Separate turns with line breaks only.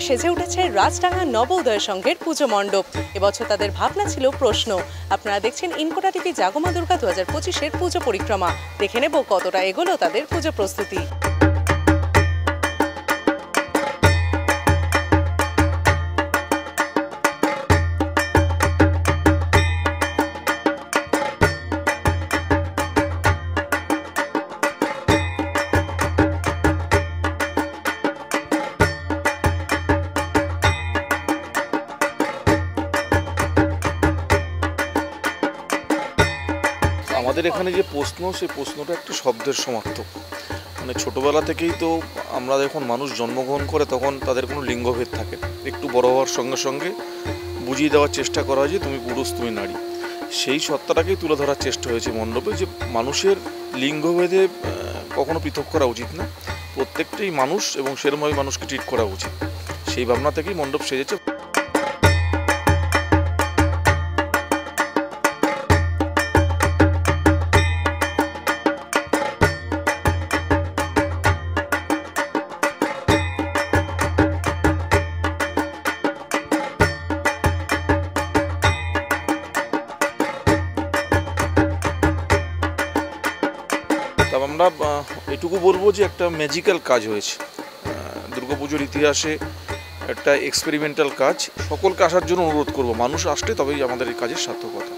সেজে উঠেছে রাজডাঙ্গা নব উদয় সংঘের পুজো মণ্ডপ। এবছর তাদের ভাবনা ছিল প্রশ্ন। আপনারা দেখছেন ইনকোটা টিভি জাগমা দুর্গা 2025-এর পুজো পরিক্রমা। দেখে নেব কতটা এগোলো তাদের পুজো প্রস্তুতি।
আমাদের এখানে যে প্রশ্ন, সেই প্রশ্নটা একটা শব্দের সমার্থক। মানে ছোটোবেলা থেকেই তো আমরা যখন মানুষ জন্মগ্রহণ করে তখন তাদের কোনো লিঙ্গভেদ থাকে, একটু বড় হওয়ার সঙ্গে সঙ্গে বুঝিয়ে দেওয়ার চেষ্টা করা হয় যে তুমি পুরুষ তুমি নারী। সেই সত্তাটাকেই তুলে ধরার চেষ্টা হয়েছে মণ্ডপে, যে মানুষের লিঙ্গভেদে কখনো পৃথক করা উচিত না, প্রত্যেকটাই মানুষ এবং সেরকমভাবে মানুষকে ট্রিট করা উচিত। সেই ভাবনা থেকেই মণ্ডপ সেজেছে। তবে আমরা এটুকু বলবো যে একটা ম্যাজিক্যাল কাজ হয়েছে দুর্গাপুজোর ইতিহাসে, একটা এক্সপেরিমেন্টাল কাজ। সকলকে আসার জন্য অনুরোধ করব, মানুষ আসলে তবেই আমাদের এই কাজের সার্থকতা।